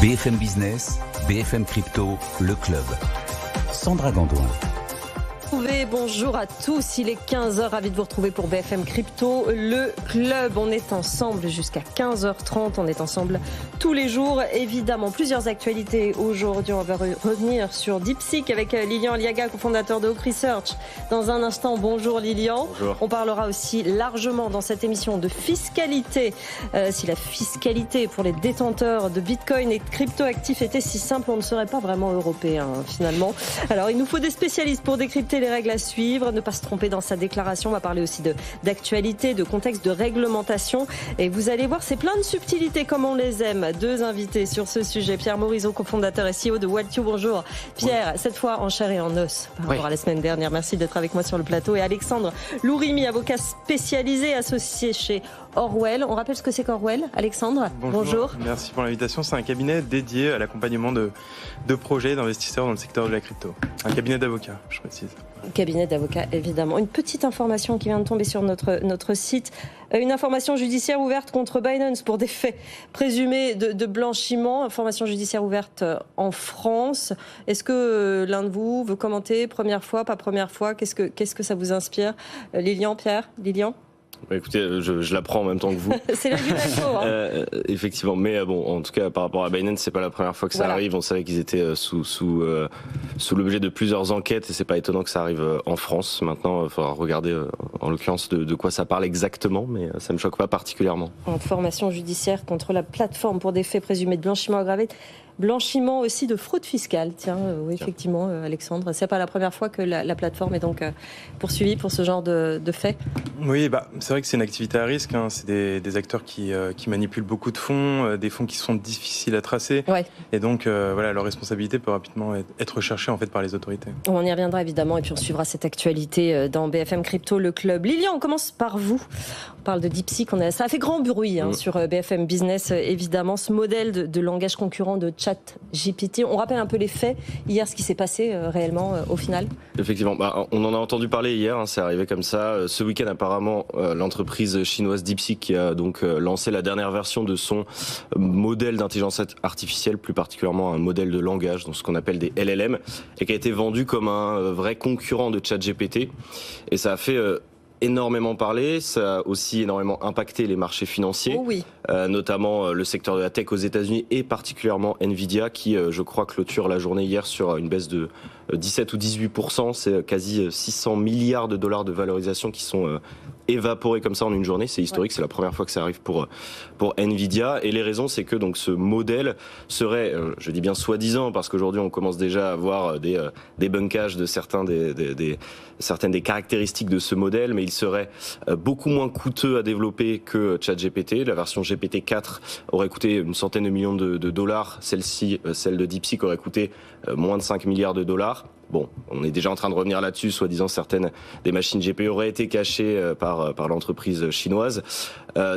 BFM Business, BFM Crypto, le club. Sandra Gandoin. Bonjour à tous, il est 15h, ravi de vous retrouver pour BFM Crypto, le club. On est ensemble jusqu'à 15h30, on est ensemble tous les jours. Évidemment, plusieurs actualités aujourd'hui. On va revenir sur DeepSeek avec Lilian Aliaga, cofondateur de Hawk Research. Dans un instant, bonjour Lilian. Bonjour. On parlera aussi largement dans cette émission de fiscalité. Si la fiscalité pour les détenteurs de Bitcoin et de crypto-actifs était si simple, on ne serait pas vraiment européen finalement. Alors il nous faut des spécialistes pour décrypter les règles à suivre, ne pas se tromper dans sa déclaration. On va parler aussi d'actualité, de contexte, de réglementation. Et vous allez voir, c'est plein de subtilités comme on les aime. Deux invités sur ce sujet. Pierre Morizot, cofondateur et CEO de Waltio. Bonjour. Pierre, oui. Cette fois en chair et en os par rapport à la semaine dernière. Merci d'être avec moi sur le plateau. Et Alexandre Lourimi, avocat spécialisé, associé chez Orwell. On rappelle ce que c'est qu'Orwell, Alexandre. Bonjour. Merci pour l'invitation. C'est un cabinet dédié à l'accompagnement de projets d'investisseurs dans le secteur de la crypto. Un cabinet d'avocats, je précise. Cabinet d'avocats, évidemment. Une petite information qui vient de tomber sur notre site. Une information judiciaire ouverte contre Binance pour des faits présumés de blanchiment. Information judiciaire ouverte en France. Est-ce que l'un de vous veut commenter? Première fois, pas première fois? Qu'est-ce que ça vous inspire? Lilian, Pierre? Lilian? Écoutez, je l'apprends en même temps que vous. C'est le hein. Effectivement, mais bon, en tout cas, par rapport à Binance, c'est pas la première fois que ça arrive. On savait qu'ils étaient sous l'objet de plusieurs enquêtes et c'est pas étonnant que ça arrive en France. Maintenant, il faudra regarder en l'occurrence de quoi ça parle exactement, mais ça me choque pas particulièrement. Formation judiciaire contre la plateforme pour des faits présumés de blanchiment aggravé. Blanchiment aussi de fraude fiscale. Tiens, oui, effectivement, Alexandre, c'est pas la première fois que la plateforme est donc poursuivie pour ce genre de faits. Oui, c'est vrai que c'est une activité à risque. Hein. C'est des acteurs qui manipulent beaucoup de fonds, des fonds qui sont difficiles à tracer. Ouais. Et donc, leur responsabilité peut rapidement être recherchée en fait par les autorités. On y reviendra évidemment et puis on suivra cette actualité dans BFM Crypto, le club. Lilian, on commence par vous. On parle de DeepSeek. Ça a fait grand bruit sur BFM Business, évidemment, ce modèle de langage concurrent de ChatGPT. On rappelle un peu les faits hier, ce qui s'est passé réellement au final. Effectivement, on en a entendu parler hier, c'est arrivé comme ça. Ce week-end, apparemment, l'entreprise chinoise DeepSeek qui a donc lancé la dernière version de son modèle d'intelligence artificielle, plus particulièrement un modèle de langage, donc ce qu'on appelle des LLM, et qui a été vendu comme un vrai concurrent de ChatGPT. Et ça a fait énormément parlé, ça a aussi énormément impacté les marchés financiers, notamment le secteur de la tech aux États-Unis et particulièrement Nvidia qui, je crois, clôture la journée hier sur une baisse de 17 ou 18%. C'est quasi 600 milliards de dollars de valorisation qui sont évaporés comme ça en une journée. C'est historique, c'est la première fois que ça arrive pour Nvidia. Et les raisons, c'est que donc ce modèle serait, je dis bien soi-disant, parce qu'aujourd'hui on commence déjà à voir des bunkages de certaines des caractéristiques de ce modèle, mais il serait beaucoup moins coûteux à développer que ChatGPT. La version GPT-4 aurait coûté une centaine de millions de dollars. Celle de DeepSeek aurait coûté moins de 5 milliards de dollars. Bon, on est déjà en train de revenir là-dessus, soi-disant certaines des machines GPU auraient été cachées par l'entreprise chinoise.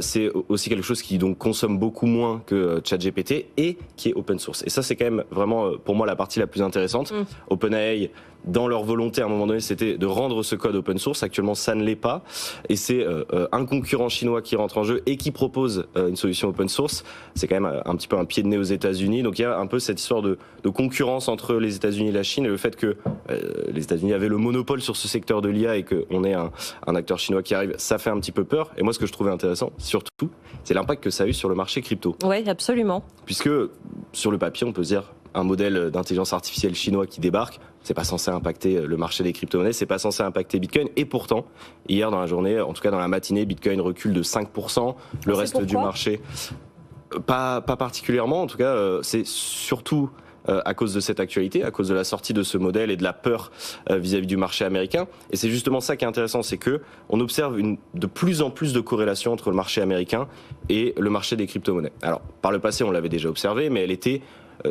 C'est aussi quelque chose qui donc consomme beaucoup moins que ChatGPT et qui est open source. Et ça, c'est quand même vraiment pour moi la partie la plus intéressante. OpenAI, dans leur volonté à un moment donné, c'était de rendre ce code open source. Actuellement, ça ne l'est pas. Et c'est un concurrent chinois qui rentre en jeu et qui propose une solution open source. C'est quand même un petit peu un pied de nez aux États-Unis. Donc il y a un peu cette histoire de concurrence entre les États-Unis et la Chine et le fait que les États-Unis avaient le monopole sur ce secteur de l'IA et qu'on ait un acteur chinois qui arrive, ça fait un petit peu peur. Et moi, ce que je trouvais intéressant, surtout, c'est l'impact que ça a eu sur le marché crypto. Oui, absolument. Puisque sur le papier, on peut se dire un modèle d'intelligence artificielle chinois qui débarque, c'est pas censé impacter le marché des crypto-monnaies, c'est pas censé impacter Bitcoin. Et pourtant, hier dans la journée, en tout cas dans la matinée, Bitcoin recule de 5%. Le reste du marché, pas particulièrement. En tout cas, c'est surtout à cause de cette actualité, à cause de la sortie de ce modèle et de la peur vis-à-vis du marché américain. Et c'est justement ça qui est intéressant, c'est que on observe de plus en plus de corrélation entre le marché américain et le marché des crypto-monnaies. Alors, par le passé, on l'avait déjà observé, mais elle était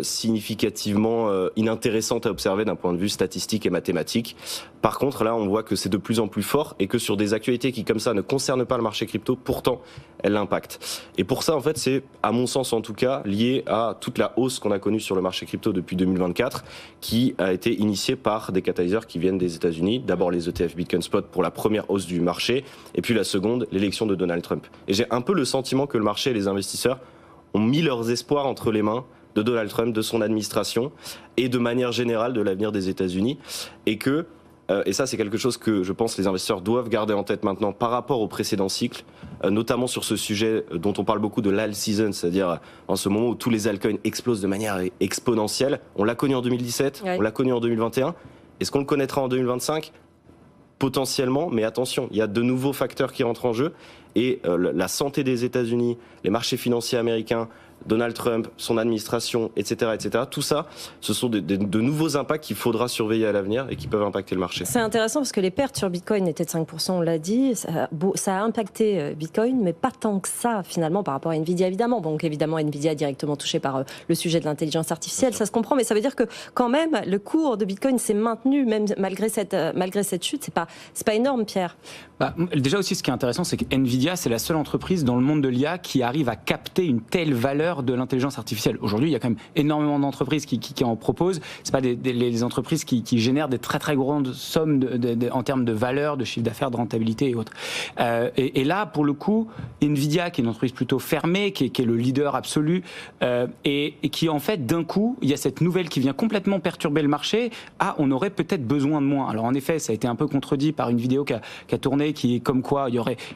significativement inintéressante à observer d'un point de vue statistique et mathématique. Par contre, là, on voit que c'est de plus en plus fort et que sur des actualités qui, comme ça, ne concernent pas le marché crypto, pourtant, elles l'impactent. Et pour ça, en fait, c'est, à mon sens en tout cas, lié à toute la hausse qu'on a connue sur le marché crypto depuis 2024, qui a été initiée par des catalyseurs qui viennent des États-Unis. D'abord les ETF Bitcoin Spot pour la première hausse du marché, et puis la seconde, l'élection de Donald Trump. Et j'ai un peu le sentiment que le marché et les investisseurs ont mis leurs espoirs entre les mains de Donald Trump, de son administration et de manière générale de l'avenir des États-Unis. Et ça, c'est quelque chose que je pense les investisseurs doivent garder en tête maintenant par rapport au précédent cycle, notamment sur ce sujet dont on parle beaucoup de l'alt season, c'est-à-dire en ce moment où tous les altcoins explosent de manière exponentielle. On l'a connu en 2017, on l'a connu en 2021. Est-ce qu'on le connaîtra en 2025 ? Potentiellement, mais attention, il y a de nouveaux facteurs qui rentrent en jeu et la santé des États-Unis, les marchés financiers américains, Donald Trump, son administration, etc., etc. Tout ça, ce sont de nouveaux impacts qu'il faudra surveiller à l'avenir et qui peuvent impacter le marché. C'est intéressant parce que les pertes sur Bitcoin étaient de 5%, on l'a dit. Ça a impacté Bitcoin, mais pas tant que ça, finalement, par rapport à Nvidia, évidemment. Donc, évidemment, Nvidia est directement touché par le sujet de l'intelligence artificielle. Ça se comprend, mais ça veut dire que, quand même, le cours de Bitcoin s'est maintenu, même malgré cette chute. C'est pas énorme, Pierre. Déjà aussi, ce qui est intéressant, c'est que Nvidia, c'est la seule entreprise dans le monde de l'IA qui arrive à capter une telle valeur de l'intelligence artificielle. Aujourd'hui, il y a quand même énormément d'entreprises qui en proposent. C'est pas les entreprises qui génèrent des très très grandes sommes en termes de valeur, de chiffre d'affaires, de rentabilité et autres. Et là, pour le coup, Nvidia, qui est une entreprise plutôt fermée, qui est le leader absolu, et qui en fait, d'un coup, il y a cette nouvelle qui vient complètement perturber le marché. On aurait peut-être besoin de moins. Alors en effet, ça a été un peu contredit par une vidéo qui a tourné, qui est comme quoi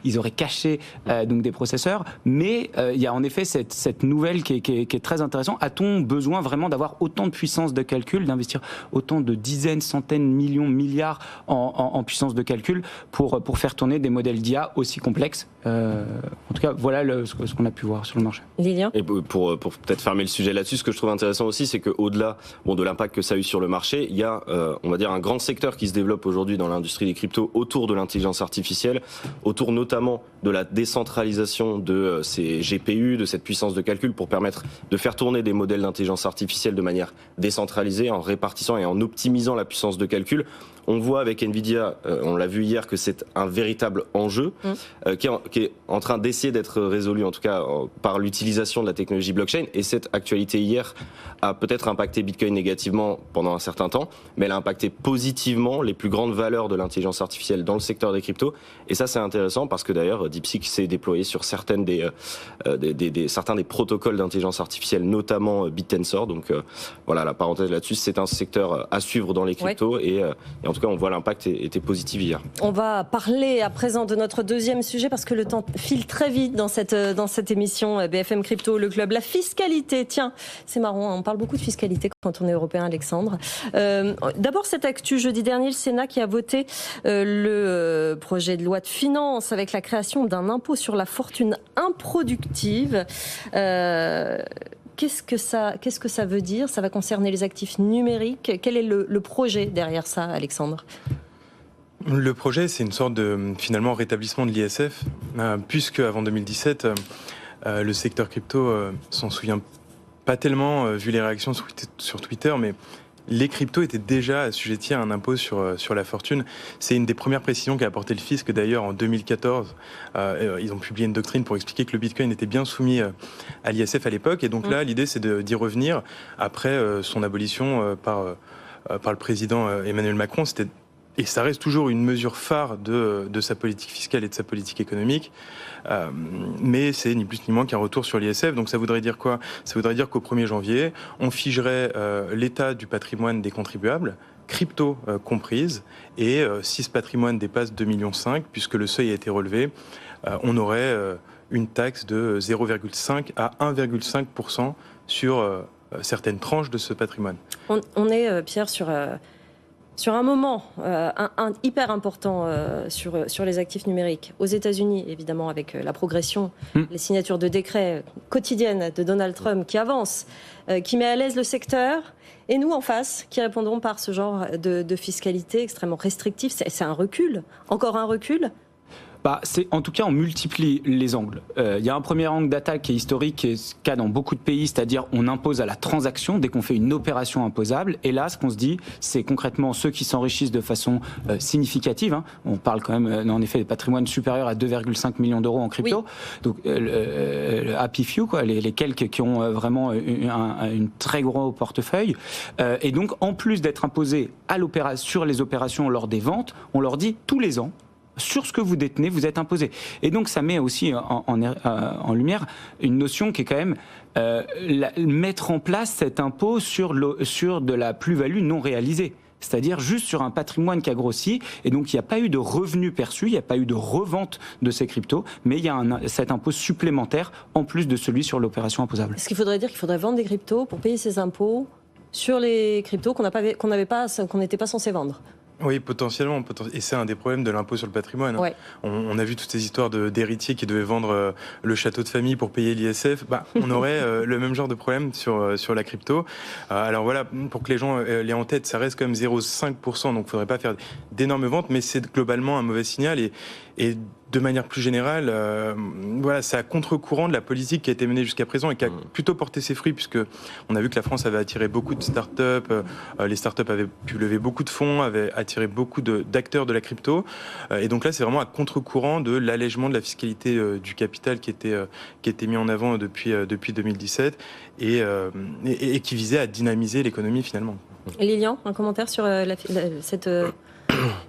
ils auraient caché donc des processeurs, mais il y a en effet cette nouvelle qui est très intéressante. A-t-on besoin vraiment d'avoir autant de puissance de calcul, d'investir autant de dizaines, centaines, millions, milliards en puissance de calcul pour faire tourner des modèles d'IA aussi complexes? En tout cas, voilà ce qu'on a pu voir sur le marché. Lilian ? Et pour peut-être fermer le sujet là-dessus, ce que je trouve intéressant aussi, c'est qu'au-delà de l'impact que ça a eu sur le marché, il y a, on va dire, un grand secteur qui se développe aujourd'hui dans l'industrie des cryptos autour de l'intelligence artificielle, autour notamment de la décentralisation de ces GPU, de cette puissance de calcul pour permettre de faire tourner des modèles d'intelligence artificielle de manière décentralisée, en répartissant et en optimisant la puissance de calcul. On voit avec Nvidia, on l'a vu hier, que c'est un véritable enjeu qui est en train d'essayer d'être résolu, en tout cas par l'utilisation de la technologie blockchain. Et cette actualité hier a peut-être impacté Bitcoin négativement pendant un certain temps, mais elle a impacté positivement les plus grandes valeurs de l'intelligence artificielle dans le secteur des cryptos. Et ça, c'est intéressant parce que d'ailleurs, DeepSeek s'est déployé sur certains des protocoles d'intelligence artificielle, notamment BitTensor. Donc voilà, la parenthèse là-dessus, c'est un secteur à suivre dans les cryptos et en tout cas, on voit l'impact était positif hier. On va parler à présent de notre deuxième sujet parce que le temps file très vite dans cette émission BFM Crypto, le club. La fiscalité, tiens, c'est marrant, on parle beaucoup de fiscalité quand on est européen, Alexandre. D'abord, cette actu, jeudi dernier, le Sénat qui a voté le projet de loi de finances avec la création d'un impôt sur la fortune improductive. Qu'est-ce que ça veut dire ? Ça va concerner les actifs numériques. Quel est le projet derrière ça, Alexandre ? Le projet, c'est une sorte de, finalement, rétablissement de l'ISF, puisque avant 2017, le secteur crypto s'en souvient pas tellement, vu les réactions sur Twitter, mais les cryptos étaient déjà assujettis à un impôt sur la fortune. C'est une des premières précisions qu'a apporté le fisc d'ailleurs en 2014. Ils ont publié une doctrine pour expliquer que le Bitcoin était bien soumis à l'ISF à l'époque. Et donc là, l'idée, c'est d'y revenir après son abolition par le président Emmanuel Macron. Et ça reste toujours une mesure phare de sa politique fiscale et de sa politique économique. Mais c'est ni plus ni moins qu'un retour sur l'ISF. Donc ça voudrait dire quoi ? Ça voudrait dire qu'au 1er janvier, on figerait l'état du patrimoine des contribuables, crypto comprise, et si ce patrimoine dépasse 2,5 millions, puisque le seuil a été relevé, on aurait une taxe de 0,5 à 1,5% sur certaines tranches de ce patrimoine. On est, Pierre, sur un moment hyper important sur les actifs numériques. Aux États-Unis, évidemment, avec la progression, les signatures de décrets quotidiennes de Donald Trump qui avancent, qui met à l'aise le secteur. Et nous, en face, qui répondons par ce genre de fiscalité extrêmement restrictive. C'est un recul, encore un recul. En tout cas, on multiplie les angles. Il y a un premier angle d'attaque qui est historique, qui est ce qu'a dans beaucoup de pays, c'est-à-dire on impose à la transaction dès qu'on fait une opération imposable. Et là, ce qu'on se dit, c'est concrètement ceux qui s'enrichissent de façon significative. On parle quand même, en effet, des patrimoines supérieurs à 2,5 millions d'euros en crypto. Oui. Donc, le happy few, les quelques qui ont vraiment une très gros portefeuille. Et donc, en plus d'être imposés sur les opérations lors des ventes, on leur dit tous les ans, sur ce que vous détenez, vous êtes imposé. Et donc ça met aussi en lumière une notion qui est quand même mettre en place cet impôt sur de la plus-value non réalisée. C'est-à-dire juste sur un patrimoine qui a grossi, et donc il n'y a pas eu de revenus perçus, il n'y a pas eu de revente de ces cryptos, mais il y a cet impôt supplémentaire en plus de celui sur l'opération imposable. Est-ce qu'il faudrait dire qu'il faudrait vendre des cryptos pour payer ses impôts sur les cryptos qu'on n'était pas censé vendre? Oui, potentiellement. Et c'est un des problèmes de l'impôt sur le patrimoine. Ouais. On a vu toutes ces histoires d'héritiers qui devaient vendre le château de famille pour payer l'ISF. On aurait le même genre de problème sur la crypto. Alors voilà, pour que les gens l'aient en tête, ça reste quand même 0,5%, donc il ne faudrait pas faire d'énormes ventes, mais c'est globalement un mauvais signal. Et de manière plus générale, voilà, c'est à contre-courant de la politique qui a été menée jusqu'à présent et qui a plutôt porté ses fruits, puisque on a vu que la France avait attiré beaucoup de startups, les startups avaient pu lever beaucoup de fonds, avaient attiré beaucoup d'acteurs de la crypto, et donc là c'est vraiment à contre-courant de l'allègement de la fiscalité du capital qui était mis en avant depuis 2017 et qui visait à dynamiser l'économie finalement. Lilian, un commentaire sur cette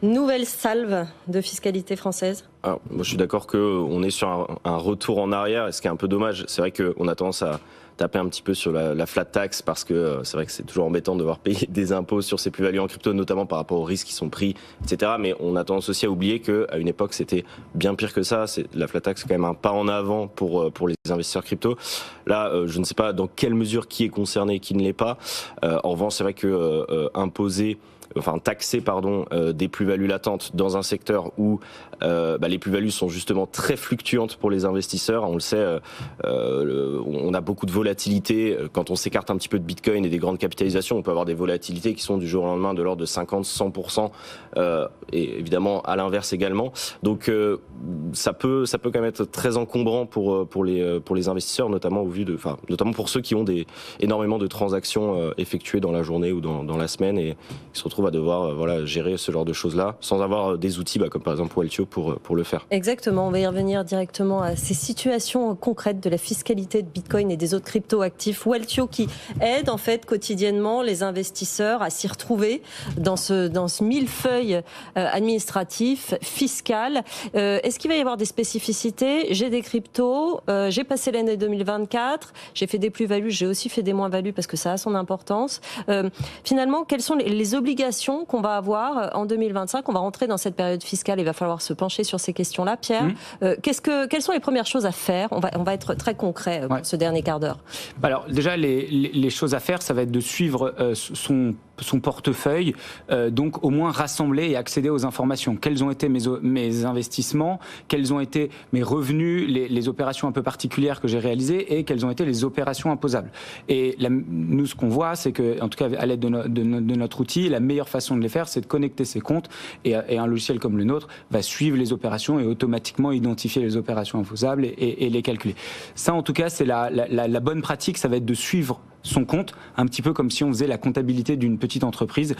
nouvelle salve de fiscalité française? Alors, moi, je suis d'accord qu'on est sur un retour en arrière, et ce qui est un peu dommage, c'est vrai qu'on a tendance à taper un petit peu sur la flat tax, parce que c'est vrai que c'est toujours embêtant de devoir payer des impôts sur ces plus-values en crypto, notamment par rapport aux risques qui sont pris, etc. Mais on a tendance aussi à oublier qu'à une époque, c'était bien pire que ça. La flat tax, c'est quand même un pas en avant pour les investisseurs crypto. Là, je ne sais pas dans quelle mesure qui est concerné et qui ne l'est pas. En revanche, c'est vrai que taxer des plus-values latentes dans un secteur où les plus-values sont justement très fluctuantes pour les investisseurs. On le sait, on a beaucoup de volatilité. Quand on s'écarte un petit peu de Bitcoin et des grandes capitalisations, on peut avoir des volatilités qui sont du jour au lendemain de l'ordre de 50-100%, et évidemment à l'inverse également. Donc ça peut quand même être très encombrant pour les investisseurs, notamment notamment pour ceux qui ont énormément de transactions effectuées dans la journée ou dans la semaine et qui se retrouvent à devoir gérer ce genre de choses-là sans avoir des outils comme par exemple Waltio pour le faire. Exactement, on va y revenir directement à ces situations concrètes de la fiscalité de Bitcoin et des autres crypto-actifs. Waltio qui aide en fait quotidiennement les investisseurs à s'y retrouver dans ce millefeuille administratif, fiscal. Est-ce qu'il va y avoir des spécificités? J'ai des cryptos, j'ai passé l'année 2024, j'ai fait des plus-values, j'ai aussi fait des moins-values parce que ça a son importance. Finalement, quelles sont les obligations qu'on va avoir en 2025? On va rentrer dans cette période fiscale, il va falloir se pencher sur ces questions-là. Pierre, quelles sont les premières choses à faire? On va être très concret pour ce dernier quart d'heure. Alors déjà, les choses à faire, ça va être de suivre son portefeuille, donc au moins rassembler et accéder aux informations. Quels ont été mes investissements, quels ont été mes revenus, les opérations un peu particulières que j'ai réalisées et quelles ont été les opérations imposables. Et nous, ce qu'on voit, c'est que, en tout cas à l'aide de notre outil, la meilleure façon de les faire, c'est de connecter ses comptes et un logiciel comme le nôtre va suivre les opérations et automatiquement identifier les opérations imposables et les calculer. Ça, en tout cas, c'est la bonne pratique, ça va être de suivre son compte, un petit peu comme si on faisait la comptabilité d'une petite entreprise,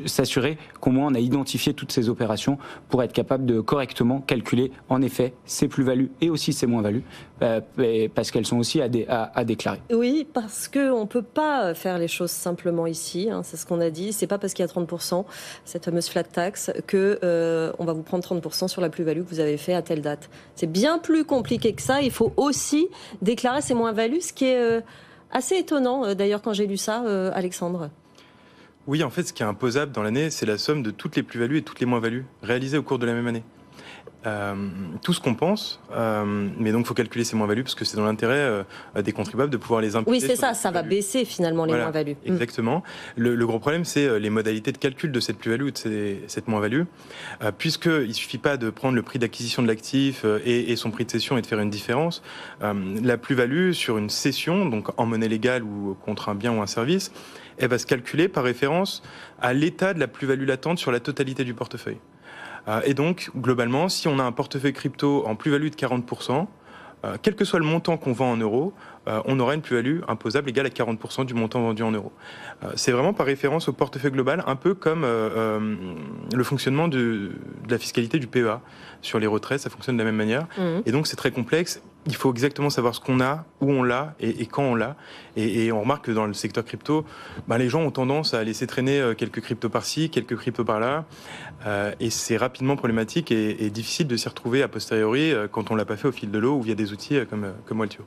s'assurer qu'au moins on a identifié toutes ces opérations pour être capable de correctement calculer en effet ses plus-values et aussi ses moins-values, parce qu'elles sont aussi à déclarer. Oui, parce qu'on ne peut pas faire les choses simplement ici, c'est ce qu'on a dit, c'est pas parce qu'il y a 30%, cette fameuse flat tax, que on va vous prendre 30% sur la plus-value que vous avez fait à telle date. C'est bien plus compliqué que ça, il faut aussi déclarer ses moins-values, ce qui est assez étonnant, d'ailleurs, quand j'ai lu ça, Alexandre. Oui, en fait, ce qui est imposable dans l'année, c'est la somme de toutes les plus-values et toutes les moins-values réalisées au cours de la même année. Tout ce qu'on pense, mais donc il faut calculer ces moins-values parce que c'est dans l'intérêt des contribuables de pouvoir les imputer. Oui, c'est ça va baisser finalement les moins-values. Exactement. Le gros problème, c'est les modalités de calcul de cette plus-value ou de cette moins-value, puisqu'il ne suffit pas de prendre le prix d'acquisition de l'actif et son prix de cession et de faire une différence. La plus-value sur une cession, donc en monnaie légale ou contre un bien ou un service, elle va se calculer par référence à l'état de la plus-value latente sur la totalité du portefeuille. Et donc, globalement, si on a un portefeuille crypto en plus-value de 40%, quel que soit le montant qu'on vend en euros, on aura une plus-value imposable égale à 40% du montant vendu en euros. C'est vraiment par référence au portefeuille global, un peu comme le fonctionnement de la fiscalité du PEA. Sur les retraites, ça fonctionne de la même manière. Et donc, c'est très complexe. il faut exactement savoir ce qu'on a, où on l'a et quand on l'a. Et on remarque que dans le secteur crypto, les gens ont tendance à laisser traîner quelques cryptos par-ci, quelques cryptos par-là. Et c'est rapidement problématique et difficile de s'y retrouver a posteriori quand on ne l'a pas fait au fil de l'eau ou via des outils comme Waltio.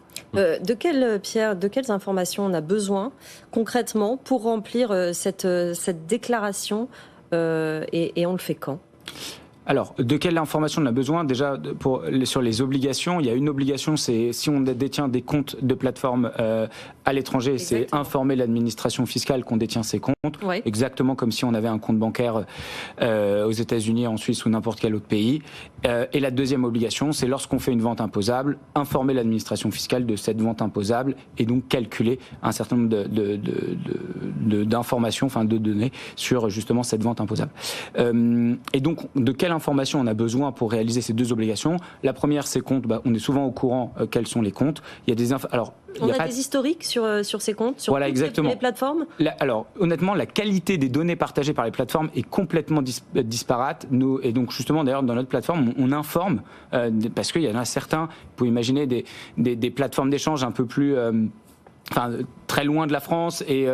Pierre, de quelles informations on a besoin concrètement pour remplir cette déclaration et on le fait quand ? Alors, de quelle information on a besoin ? Déjà, sur les obligations, il y a une obligation, c'est si on détient des comptes de plateforme à l'étranger, c'est informer l'administration fiscale qu'on détient ces comptes, exactement comme si on avait un compte bancaire aux États-Unis, en Suisse ou n'importe quel autre pays. Et la deuxième obligation, c'est lorsqu'on fait une vente imposable, informer l'administration fiscale de cette vente imposable et donc calculer un certain nombre d'informations, enfin de données sur justement cette vente imposable. Et donc, de quelle information on a besoin pour réaliser ces deux obligations ? La première, ces comptes, on est souvent au courant quels sont les comptes. Il y a des on a des historiques sur ces comptes, sur toutes les plateformes ? Alors, honnêtement, la qualité des données partagées par les plateformes est complètement disparate. Et donc, justement, d'ailleurs, dans notre plateforme, on informe, parce qu'il y en a certains, vous pouvez imaginer des plateformes d'échange un peu plus... très loin de la France et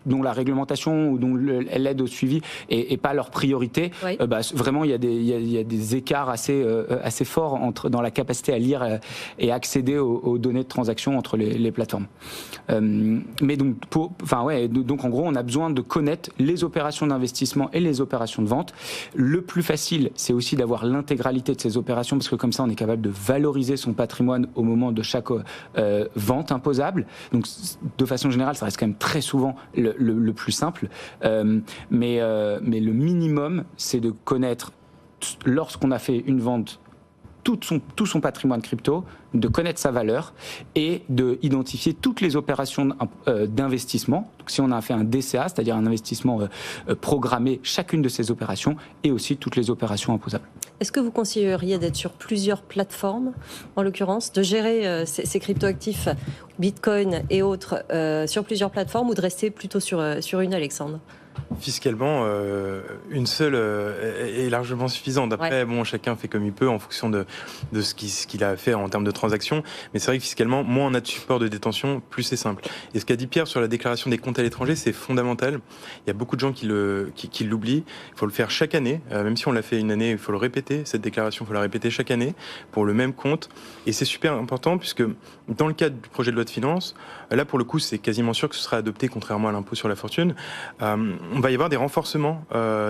dont la réglementation ou dont l'aide au suivi est pas leur priorité. Oui. Vraiment, il y a des écarts assez forts dans la capacité à lire et accéder aux données de transaction entre les plateformes. Mais donc, donc en gros, on a besoin de connaître les opérations d'investissement et les opérations de vente. Le plus facile, c'est aussi d'avoir l'intégralité de ces opérations parce que comme ça, on est capable de valoriser son patrimoine au moment de chaque vente imposable. Donc, de façon générale, ça reste quand même très souvent le plus simple. Mais le minimum, c'est de connaître, lorsqu'on a fait une vente, tout son patrimoine crypto, de connaître sa valeur et d'identifier toutes les opérations d'investissement. Donc, si on a fait un DCA, c'est-à-dire un investissement programmé, chacune de ces opérations et aussi toutes les opérations imposables. Est-ce que vous conseilleriez d'être sur plusieurs plateformes, en l'occurrence, de gérer ces cryptoactifs, Bitcoin et autres, sur plusieurs plateformes ou de rester plutôt sur une, Alexandre ? Fiscalement, une seule est largement suffisante. Après, chacun fait comme il peut en fonction de ce qu'il a fait en termes de transactions. Mais c'est vrai que fiscalement, moins on a de support de détention, plus c'est simple. Et ce qu'a dit Pierre sur la déclaration des comptes à l'étranger, c'est fondamental. Il y a beaucoup de gens qui l'oublient. Il faut le faire chaque année. Même si on l'a fait une année, il faut le répéter. Cette déclaration, il faut la répéter chaque année pour le même compte. Et c'est super important puisque dans le cadre du projet de loi de finances, là, pour le coup, c'est quasiment sûr que ce sera adopté, contrairement à l'impôt sur la fortune. On va y avoir des renforcements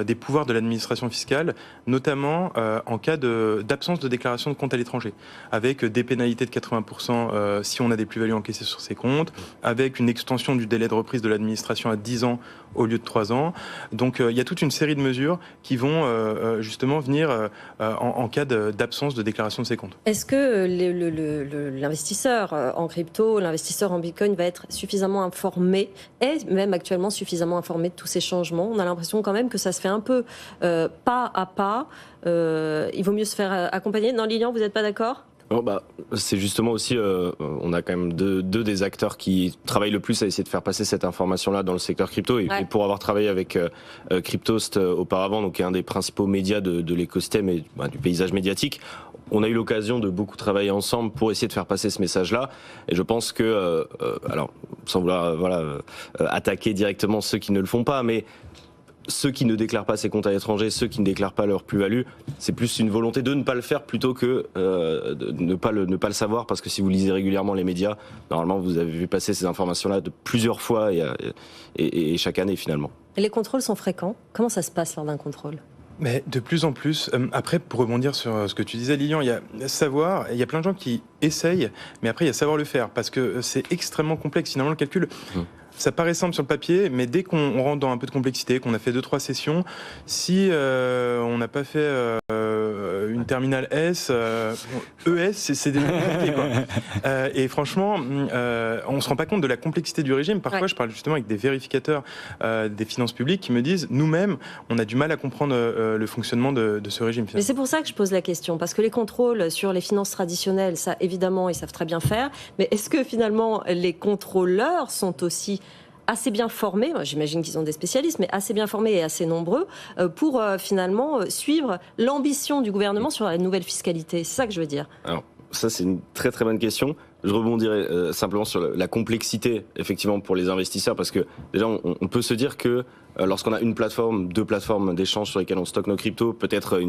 des pouvoirs de l'administration fiscale, notamment en cas d'absence de déclaration de compte à l'étranger, avec des pénalités de 80% si on a des plus-values encaissées sur ses comptes, avec une extension du délai de reprise de l'administration à 10 ans au lieu de 3 ans. Donc il y a toute une série de mesures qui vont justement venir en cas d'absence de déclaration de ses comptes. Est-ce que l'investisseur en crypto, l'investisseur en Bitcoin va être suffisamment informé, est même actuellement suffisamment informé de tous ces changements ? On a l'impression quand même que ça se fait un peu pas à pas. Il vaut mieux se faire accompagner. Non, Lilian, vous n'êtes pas d'accord ? C'est justement aussi, on a quand même deux des acteurs qui travaillent le plus à essayer de faire passer cette information-là dans le secteur crypto. Et pour avoir travaillé avec Cryptost auparavant, donc qui est un des principaux médias de l'écosystème et du paysage médiatique, on a eu l'occasion de beaucoup travailler ensemble pour essayer de faire passer ce message-là. Et je pense que, alors, sans vouloir attaquer directement ceux qui ne le font pas, mais ceux qui ne déclarent pas ces comptes à l'étranger, ceux qui ne déclarent pas leur plus-value, c'est plus une volonté de ne pas le faire plutôt que de ne pas le savoir, parce que si vous lisez régulièrement les médias, normalement vous avez vu passer ces informations-là de plusieurs fois et chaque année finalement. Et les contrôles sont fréquents. Comment ça se passe lors d'un contrôle ? Mais de plus en plus. Après, pour rebondir sur ce que tu disais, Lilian, il y a savoir, il y a plein de gens qui essayent, mais après il y a savoir le faire, parce que c'est extrêmement complexe. Finalement, le calcul, ça paraît simple sur le papier, mais dès qu'on rentre dans un peu de complexité, qu'on a fait 2-3 sessions, si on n'a pas fait une terminale S, ES, c'est déjà compliqué, quoi. Et franchement, on se rend pas compte de la complexité du régime. Parfois, je parle justement avec des vérificateurs des finances publiques qui me disent, nous-mêmes, on a du mal à comprendre le fonctionnement de ce régime. Mais c'est pour ça que je pose la question, parce que les contrôles sur les finances traditionnelles, ça, évidemment, ils savent très bien faire, mais est-ce que finalement, les contrôleurs sont aussi assez bien formés, j'imagine qu'ils ont des spécialistes, mais assez bien formés et assez nombreux pour finalement suivre l'ambition du gouvernement sur la nouvelle fiscalité. C'est ça que je veux dire. Alors, ça c'est une très très bonne question. Je rebondirai simplement sur la complexité effectivement pour les investisseurs, parce que déjà on peut se dire que lorsqu'on a une plateforme, 2 plateformes d'échange sur lesquelles on stocke nos cryptos, peut-être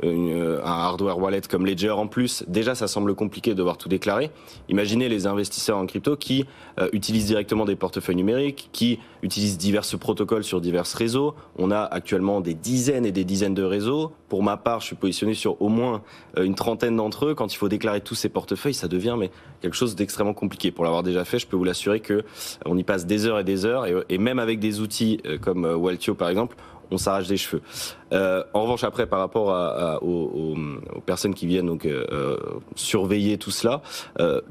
un hardware wallet comme Ledger en plus, déjà ça semble compliqué de devoir tout déclarer. Imaginez les investisseurs en crypto qui utilisent directement des portefeuilles numériques, qui utilisent divers protocoles sur divers réseaux. On a actuellement des dizaines et des dizaines de réseaux. Pour ma part, je suis positionné sur au moins une trentaine d'entre eux. Quand il faut déclarer tous ces portefeuilles, ça devient quelque chose d'extrêmement compliqué. Pour l'avoir déjà fait, je peux vous l'assurer que on y passe des heures et des heures, et même avec des outils comme Waltio par exemple, on s'arrache des cheveux. En revanche, après, par rapport aux personnes qui viennent donc surveiller tout cela,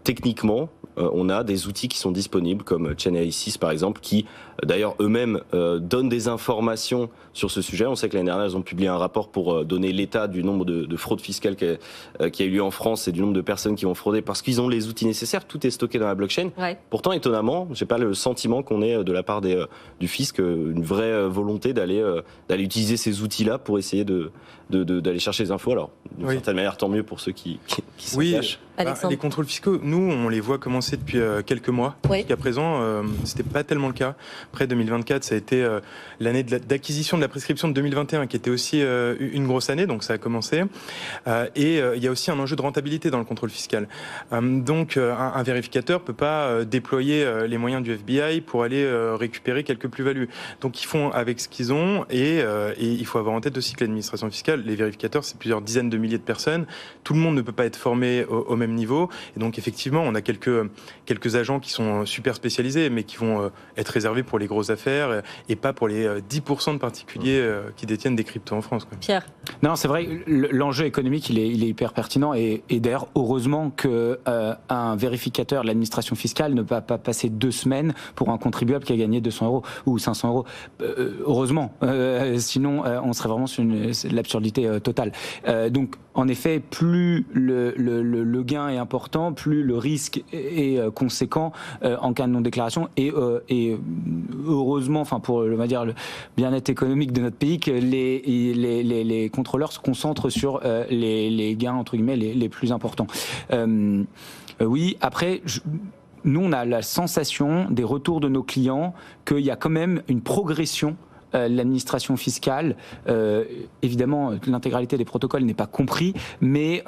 techniquement, on a des outils qui sont disponibles comme Chainalysis par exemple, qui d'ailleurs eux-mêmes donnent des informations sur ce sujet. On sait que l'année dernière, ils ont publié un rapport pour donner l'état du nombre de fraudes fiscales qui a eu lieu en France et du nombre de personnes qui ont fraudé, parce qu'ils ont les outils nécessaires. Tout est stocké dans la blockchain. Ouais. Pourtant, étonnamment, j'ai pas le sentiment qu'on ait de la part du fisc une vraie volonté d'aller utiliser ces outils-là pour essayer d'aller chercher les infos. Alors, d'une certaine manière, tant mieux pour ceux qui s'en cachent. Les contrôles fiscaux, nous, on les voit commencer depuis quelques mois. Jusqu'à présent, c'était pas tellement le cas. Après 2024, ça a été l'année d'acquisition de la prescription de 2021, qui était aussi une grosse année, donc ça a commencé. Et il y a aussi un enjeu de rentabilité dans le contrôle fiscal. Donc, un vérificateur peut pas déployer les moyens du FBI pour aller récupérer quelques plus-values. Donc, ils font avec ce qu'ils ont, et il faut avoir en tête aussi que l'administration fiscale, les vérificateurs, c'est plusieurs dizaines de milliers de personnes. Tout le monde ne peut pas être formé au même niveau. Et donc, effectivement, on a quelques agents qui sont super spécialisés, mais qui vont être réservés pour les grosses affaires et pas pour les 10% de particuliers qui détiennent des cryptos en France. Quoi. Pierre. Non, c'est vrai, l'enjeu économique, il est hyper pertinent, et d'ailleurs, heureusement qu'un vérificateur de l'administration fiscale ne va pas passer 2 semaines pour un contribuable qui a gagné 200 € ou 500 €. Heureusement, sinon on serait vraiment sur l'absurdité totale. Donc, en effet, plus le gain est important, plus le risque est conséquent en cas de non-déclaration, et heureusement, enfin pour on va dire le bien-être économique de notre pays, que les contrôleurs se concentrent sur les gains entre guillemets les plus importants. Oui, après. Nous, on a la sensation des retours de nos clients qu'il y a quand même une progression l'administration fiscale. Évidemment, l'intégralité des protocoles n'est pas compris, mais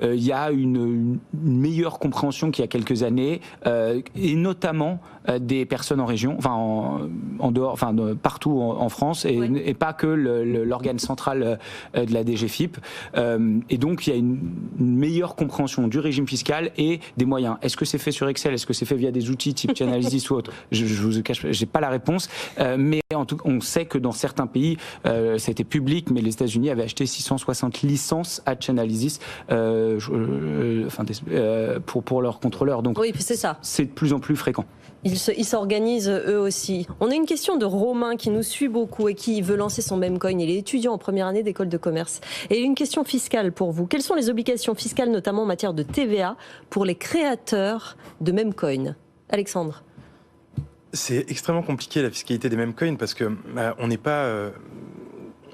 il y a une meilleure compréhension qu'il y a quelques années, et notamment des personnes en région, enfin en dehors, enfin partout en France, et pas que l'organe central de la DGFiP. Et donc, il y a une meilleure compréhension du régime fiscal et des moyens. Est-ce que c'est fait sur Excel? Est-ce que c'est fait via des outils type Chainalysis ou autre? Je vous cache, j'ai pas la réponse, mais en tout cas, on sait que dans certains pays, ça a été public, mais les États-Unis avaient acheté 660 licences à Chainalysis pour leurs contrôleurs. Donc, oui, c'est ça. C'est de plus en plus fréquent. Ils s'organisent eux aussi. On a une question de Romain qui nous suit beaucoup et qui veut lancer son Memcoin. Il est étudiant en première année d'école de commerce. Et une question fiscale pour vous. Quelles sont les obligations fiscales, notamment en matière de TVA, pour les créateurs de Memcoin? Alexandre. C'est extrêmement compliqué la fiscalité des Memcoins, parce que on n'est pas...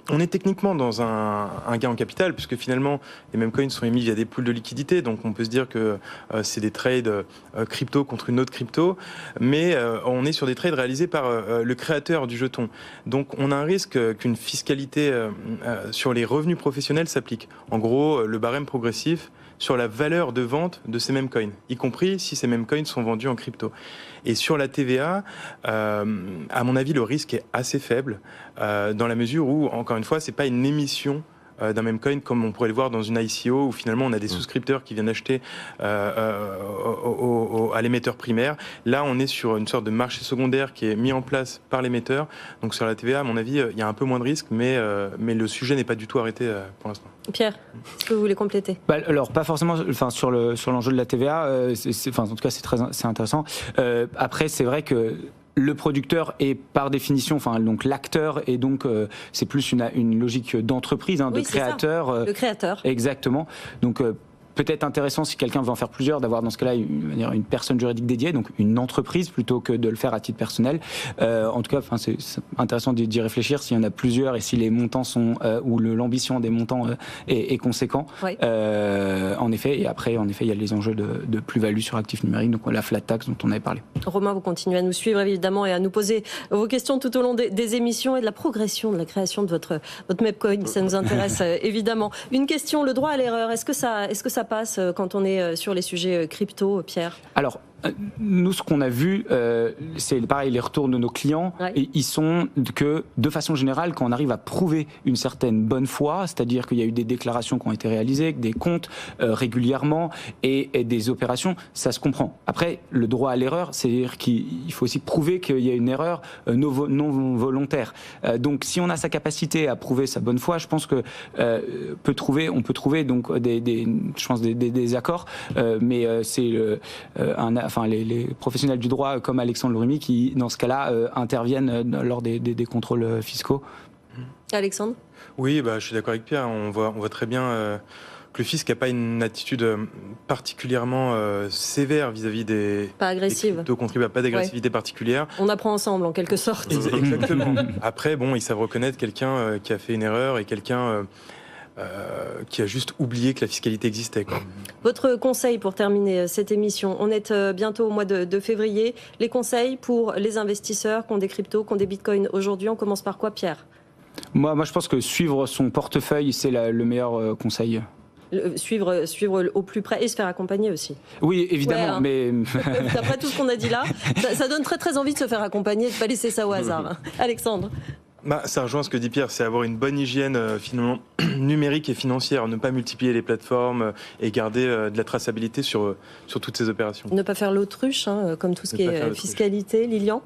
on est techniquement dans un gain en capital, puisque finalement les Memcoins sont émis via des pools de liquidités, donc on peut se dire que c'est des trades crypto contre une autre crypto, mais on est sur des trades réalisés par le créateur du jeton. Donc on a un risque qu'une fiscalité sur les revenus professionnels s'applique. En gros, le barème progressif sur la valeur de vente de ces Memcoins, y compris si ces Memcoins sont vendus en crypto. Et sur la TVA, à mon avis, le risque est assez faible, dans la mesure où, encore une fois, c'est pas une émission d'un Memcoin comme on pourrait le voir dans une ICO, où finalement on a des souscripteurs qui viennent acheter à l'émetteur primaire. Là, on est sur une sorte de marché secondaire qui est mis en place par l'émetteur. Donc sur la TVA, à mon avis, il y a un peu moins de risques, mais le sujet n'est pas du tout arrêté pour l'instant. Pierre, est-ce que vous voulez compléter? Alors pas forcément, enfin sur l'enjeu de la TVA, en tout cas c'est intéressant. Après, c'est vrai que le producteur est par définition, enfin donc l'acteur, et donc c'est plus une logique d'entreprise, de créateur. Le créateur. Exactement. Donc peut-être intéressant si quelqu'un veut en faire plusieurs, d'avoir dans ce cas-là une personne juridique dédiée, donc une entreprise plutôt que de le faire à titre personnel. En tout cas, c'est intéressant d'y réfléchir s'il y en a plusieurs et si les montants sont ou l'ambition des montants est conséquent. Oui. En effet, et après, il y a les enjeux de plus-value sur actifs numériques, donc la flat tax dont on avait parlé. Romain, vous continuez à nous suivre évidemment et à nous poser vos questions tout au long des émissions et de la progression de la création de votre Mapcoin. Ça nous intéresse évidemment. Une question, le droit à l'erreur, est-ce que ça passe quand on est sur les sujets crypto, Pierre ? Alors, nous, ce qu'on a vu, c'est pareil, les retours de nos clients, et ils sont que, de façon générale, quand on arrive à prouver une certaine bonne foi, c'est-à-dire qu'il y a eu des déclarations qui ont été réalisées, des comptes régulièrement et des opérations, ça se comprend. Après, le droit à l'erreur, c'est-à-dire qu'il faut aussi prouver qu'il y a une erreur non volontaire. Donc, si on a sa capacité à prouver sa bonne foi, je pense que on peut trouver donc des accords, mais c'est les professionnels du droit comme Alexandre Lourimi qui, dans ce cas-là, interviennent lors des contrôles fiscaux. Alexandre ? Oui, je suis d'accord avec Pierre. On voit très bien que le fisc n'a pas une attitude particulièrement sévère vis-à-vis des crypto-contribuables, pas d'agressivité particulière. On apprend ensemble, en quelque sorte. Exactement. Après, ils savent reconnaître quelqu'un qui a fait une erreur et quelqu'un qui a juste oublié que la fiscalité existait. Votre conseil pour terminer cette émission, on est bientôt au mois de février. Les conseils pour les investisseurs qui ont des cryptos, qui ont des bitcoins aujourd'hui, on commence par quoi, Pierre ? Moi, je pense que suivre son portefeuille, c'est le meilleur conseil. Suivre au plus près et se faire accompagner aussi. Oui, évidemment, mais... D'après tout ce qu'on a dit là, ça donne très très envie de se faire accompagner, de ne pas laisser ça au hasard. Alexandre ? Ça rejoint ce que dit Pierre, c'est avoir une bonne hygiène finalement numérique et financière, ne pas multiplier les plateformes et garder de la traçabilité sur toutes ces opérations. Ne pas faire l'autruche, comme tout ce qui est fiscalité. Lilian ?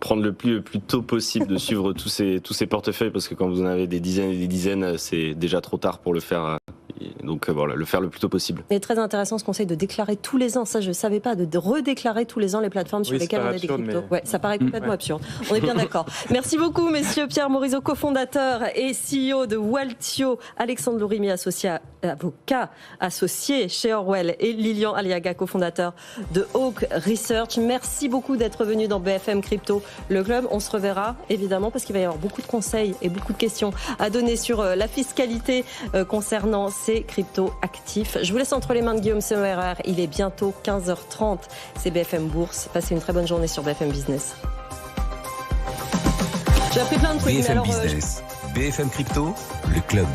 Prendre le plus tôt possible de suivre tous ces portefeuilles, parce que quand vous en avez des dizaines et des dizaines, c'est déjà trop tard pour le faire. Donc voilà, le faire le plus tôt possible. C'est très intéressant ce conseil de déclarer tous les ans, ça je ne savais pas, de redéclarer tous les ans les plateformes sur lesquelles on a des cryptos. Ouais, ça paraît complètement absurde. On est bien d'accord. Merci beaucoup messieurs. Pierre Morizot, cofondateur et CEO de Waltio, Alexandre Lourimi, avocat associé chez Orwell, et Lilian Aliaga, cofondateur de Hawk Research. Merci beaucoup d'être venu dans BFM Crypto, le club. On se reverra évidemment parce qu'il va y avoir beaucoup de conseils et beaucoup de questions à donner sur la fiscalité concernant ces crypto-actifs. Je vous laisse entre les mains de Guillaume Semmerer. Il est bientôt 15h30. C'est BFM Bourse. Passez une très bonne journée sur BFM Business. J'ai appris plein de trucs. BFM Business, BFM Crypto, le club.